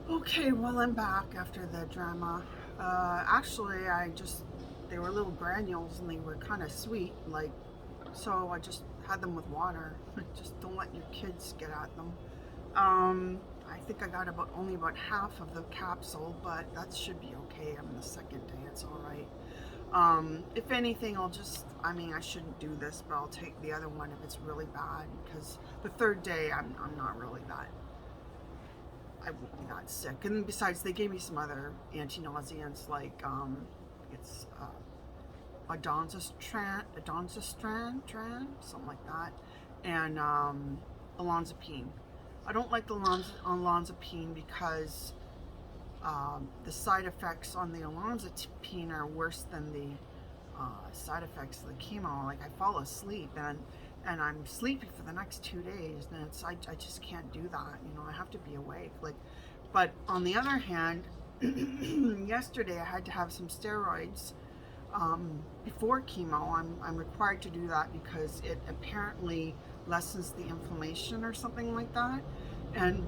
Okay, well, I'm back after the drama. Actually, they were little granules and they were kind of sweet, so I just had them with water. Just don't let your kids get at them. I think I got only about half of the capsule, but that should be okay. I'm the second day, it's all right. If anything, I shouldn't do this, but I'll take the other one if it's really bad, because the third day, I'm not really I won't be that sick. And besides, they gave me some other anti-nauseants it's something like that, and olanzapine. I don't like the olanzapine because the side effects on the olanzapine are worse than the side effects of the chemo. Like, I fall asleep and I'm sleepy for the next 2 days, and I just can't do that. I have to be awake. But on the other hand, yesterday I had to have some steroids before chemo. I'm required to do that because it apparently lessens the inflammation or something like that, and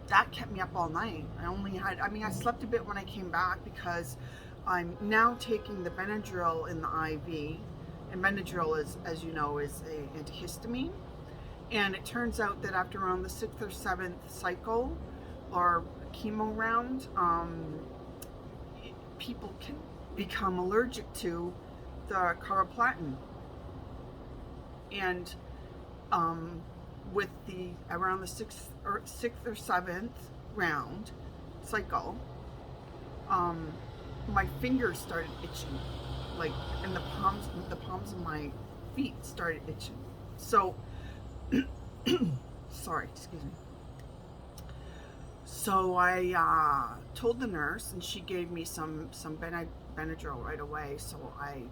that kept me up all night. I slept a bit when I came back because I'm now taking the Benadryl in the IV, and Benadryl is, as you know, is a antihistamine. And it turns out that after around the 6th or 7th cycle or chemo round, people can become allergic to the carboplatin. And with the around the sixth or seventh round cycle, my fingers started itching, like, and the palms of my feet started itching. So, sorry, excuse me. So I told the nurse, and she gave me some Benadryl right away.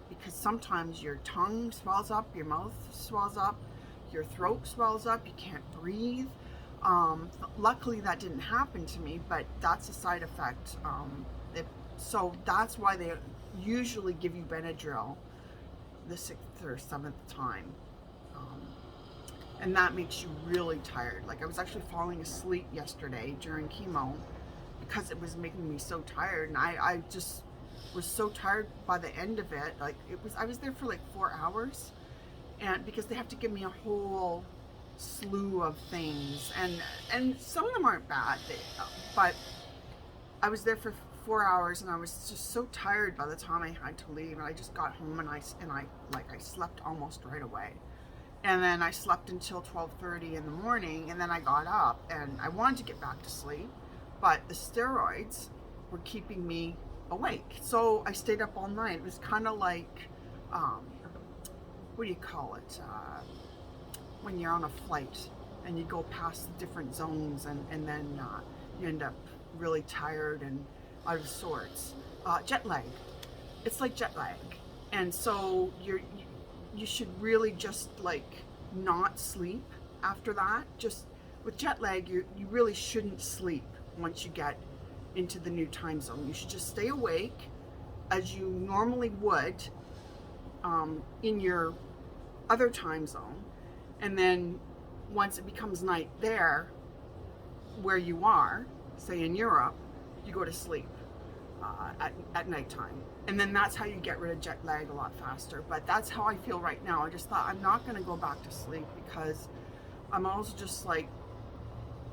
Because sometimes your tongue swells up, your mouth swells up, your throat swells up, you can't breathe. Luckily, that didn't happen to me, but that's a side effect. So that's why they usually give you Benadryl the 6th or 7th time. And that makes you really tired. Like, I was actually falling asleep yesterday during chemo because it was making me so tired, and I just was so tired by the end of it. I was there for like 4 hours, and because they have to give me a whole slew of things, and some of them aren't bad, but I was there for 4 hours, and I was just so tired by the time I had to leave. And I just got home, and I slept almost right away. And then I slept until 12:30 in the morning, and then I got up, and I wanted to get back to sleep, but the steroids were keeping me awake. So I stayed up all night. It was kind of like, what do you call it? When you're on a flight and you go past different zones, and then you end up really tired and out of sorts. Jet lag. It's like jet lag. And so you should really just not sleep after that. Just with jet lag, you really shouldn't sleep once you get into the new time zone. You should just stay awake as you normally would in your other time zone, and then once it becomes night there where you are, say in Europe, you go to sleep at nighttime. And then that's how you get rid of jet lag a lot faster. But that's how I feel right now. I just thought, I'm not going to go back to sleep because I'm also just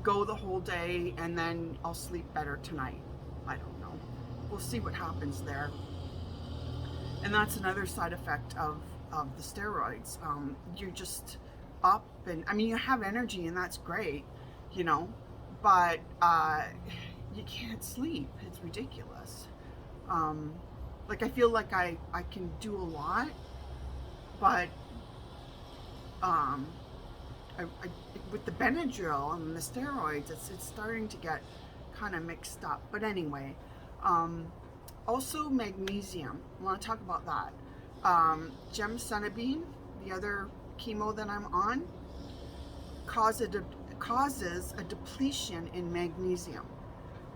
go the whole day and then I'll sleep better tonight. I don't know. We'll see what happens there. And that's another side effect of the steroids. You're just up, and you have energy, and that's great, but you can't sleep. It's ridiculous. I feel like I can do a lot, but with the Benadryl and the steroids, it's starting to get kind of mixed up. But anyway, also magnesium. I want to talk about that. Gemcitabine, the other chemo that I'm on, causes a depletion in magnesium.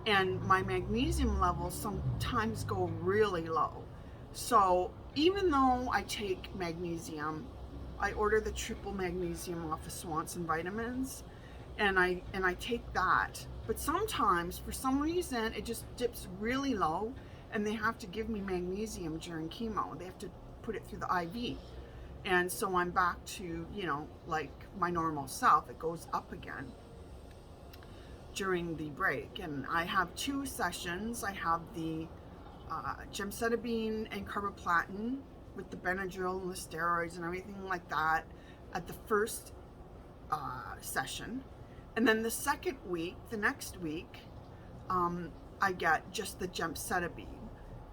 And my magnesium levels sometimes go really low. So even though I take magnesium, I order the triple magnesium off of Swanson Vitamins, and I take that. But sometimes, for some reason, it just dips really low, and they have to give me magnesium during chemo. They have to put it through the IV. And so I'm back to, like my normal self. It goes up again during the break. And I have 2 sessions. I have the gemcitabine and carboplatin with the Benadryl and the steroids and everything like that at the first session. And then the second week, the next week, I get just the gemcitabine,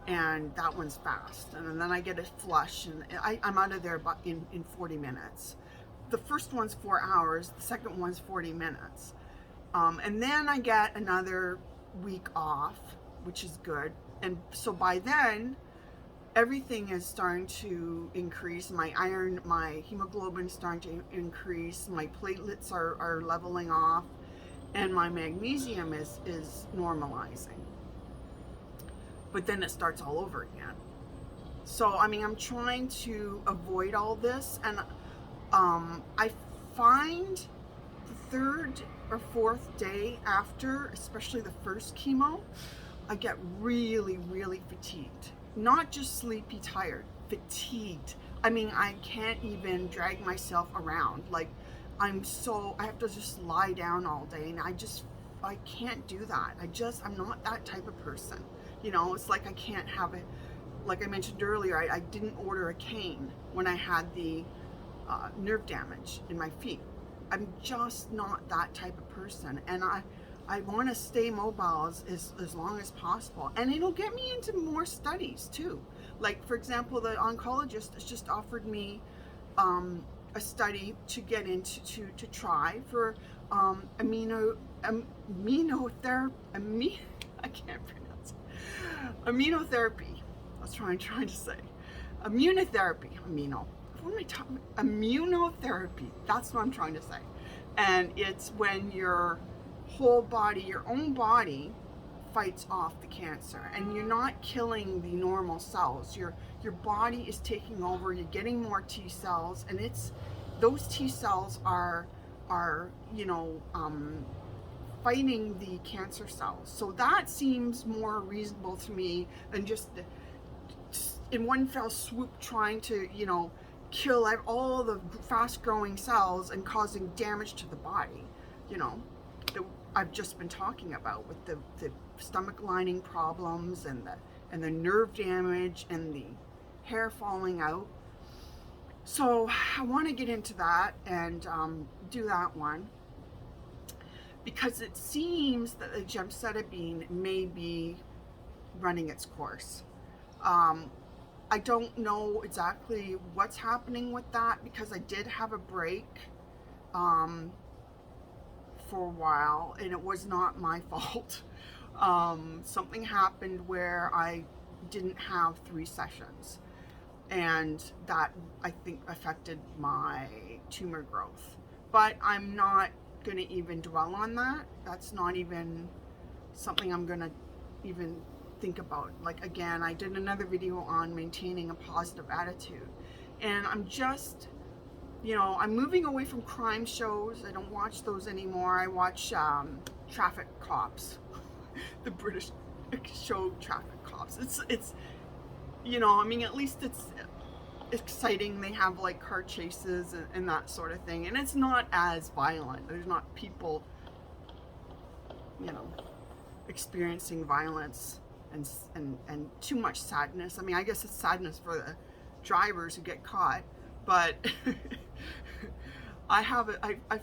and that one's fast. And then I get a flush, and I'm out of there in 40 minutes. The first one's 4 hours, the second one's 40 minutes. And then I get another week off, which is good. And so by then, everything is starting to increase. My iron, my hemoglobin is starting to increase. My platelets are leveling off, and my magnesium is normalizing. But then it starts all over again. So, I mean, I'm trying to avoid all this, and I find the 3rd or 4th day after, especially the first chemo, I get really, really fatigued. Not just sleepy tired, fatigued. I mean, I can't even drag myself around. Like, I have to just lie down all day, and I can't do that. I'm not that type of person. It's like I can't have it. Like I mentioned earlier, I didn't order a cane when I had the nerve damage in my feet. I'm just not that type of person, and I want to stay mobile as long as possible, and it'll get me into more studies too. Like, for example, the oncologist has just offered me a study to get into to try for immunotherapy. I can't pronounce it. Immunotherapy. That's what I'm trying to say. Immunotherapy. What am I talking about? Immunotherapy. That's what I'm trying to say. And it's when your whole body, your own body, fights off the cancer, and you're not killing the normal cells. Your body is taking over. You're getting more T cells, and those T cells are fighting the cancer cells. So that seems more reasonable to me than just in one fell swoop trying to kill all the fast growing cells and causing damage to the body, that I've just been talking about, with the stomach lining problems and the nerve damage and the hair falling out. So I want to get into that and do that one, because it seems that the gemcitabine may be running its course. I don't know exactly what's happening with that, because I did have a break for a while, and it was not my fault. Something happened where I didn't have 3 sessions, and that, I think, affected my tumor growth. But I'm not going to even dwell on that. That's not even something I'm going to even think about. Like, again, I did another video on maintaining a positive attitude, and I'm just, I'm moving away from crime shows. I don't watch those anymore. I watch Traffic Cops, the British show Traffic Cops. It's I mean, at least it's exciting. They have like car chases and that sort of thing, and it's not as violent. There's not people experiencing violence and too much sadness. I mean, I guess it's sadness for the drivers who get caught, but I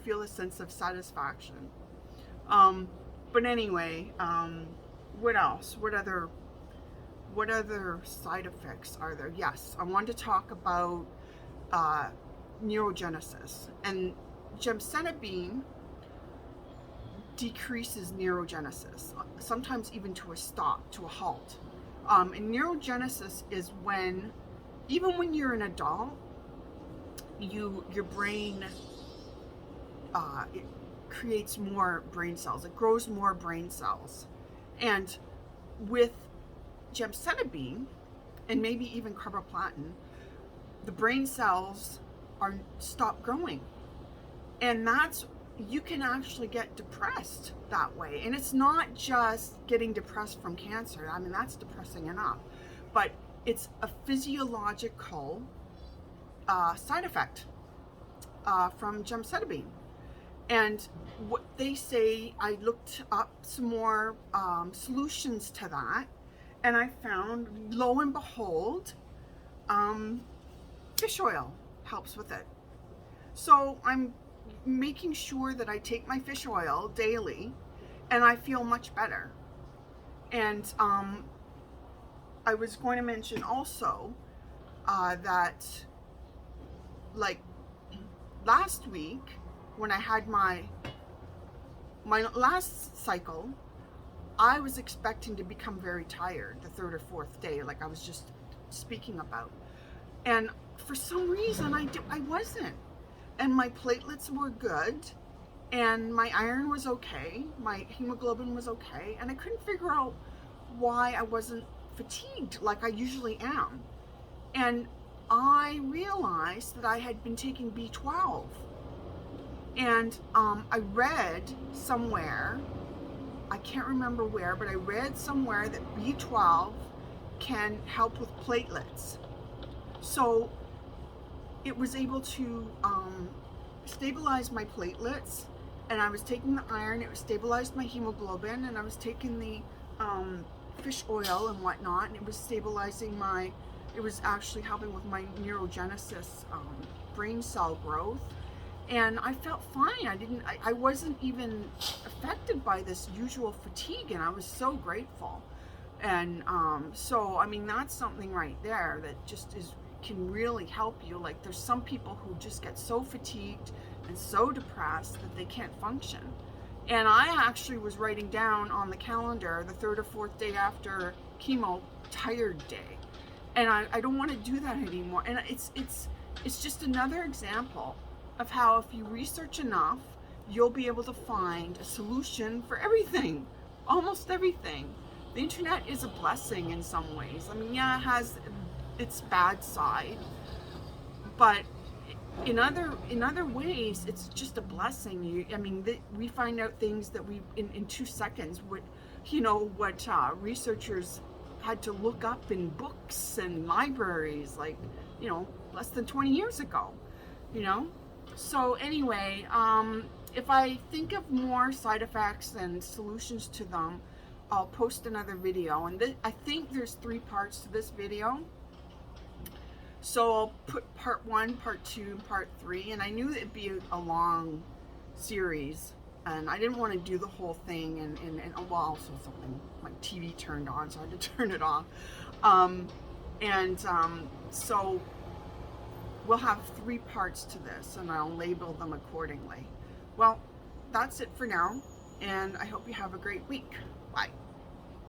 feel a sense of satisfaction. But anyway, what else? What other side effects are there? Yes, I want to talk about neurogenesis, and gemcitabine decreases neurogenesis, sometimes even to a stop, to a halt. And neurogenesis is when, even when you're an adult, your brain it creates more brain cells. It grows more brain cells. And with gemcitabine, and maybe even carboplatin, the brain cells stop growing. And that's you can actually get depressed that way. And it's not just getting depressed from cancer. I mean, that's depressing enough. But it's a physiological side effect from gemcitabine. And what they say, I looked up some more solutions to that, and I found, lo and behold, fish oil helps with it. So I'm making sure that I take my fish oil daily, and I feel much better. And I was going to mention also that, like, last week when I had my last cycle, I was expecting to become very tired the third or fourth day, like I was just speaking about. And for some reason, I wasn't. And my platelets were good, and my iron was okay, my hemoglobin was okay, and I couldn't figure out why I wasn't fatigued like I usually am. And I realized that I had been taking B12. And I read somewhere, I can't remember where, but I read somewhere that B12 can help with platelets. So it was able to stabilize my platelets, and I was taking the iron, it stabilized my hemoglobin, and I was taking the fish oil and whatnot, and it was stabilizing it was actually helping with my neurogenesis, brain cell growth. And I felt fine. I wasn't even affected by this usual fatigue, and I was so grateful. And so, I mean, that's something right there that just can really help you. Like, there's some people who just get so fatigued and so depressed that they can't function. And I actually was writing down on the calendar the third or fourth day after chemo, tired day. And I don't want to do that anymore. And it's just another example of how if you research enough, you'll be able to find a solution for everything, almost everything. The internet is a blessing in some ways. I mean, yeah, it has its bad side, but in other ways, it's just a blessing. We find out things that we in 2 seconds what researchers had to look up in books and libraries, like, less than 20 years ago, So anyway, if I think of more side effects and solutions to them, I'll post another video. And I think there's 3 parts to this video. So I'll put part 1, part 2, and part 3. And I knew it'd be a long series, and I didn't want to do the whole thing. And well, also something, my TV turned on, so I had to turn it off. So we'll have 3 parts to this, and I'll label them accordingly. Well, that's it for now, and I hope you have a great week. Bye.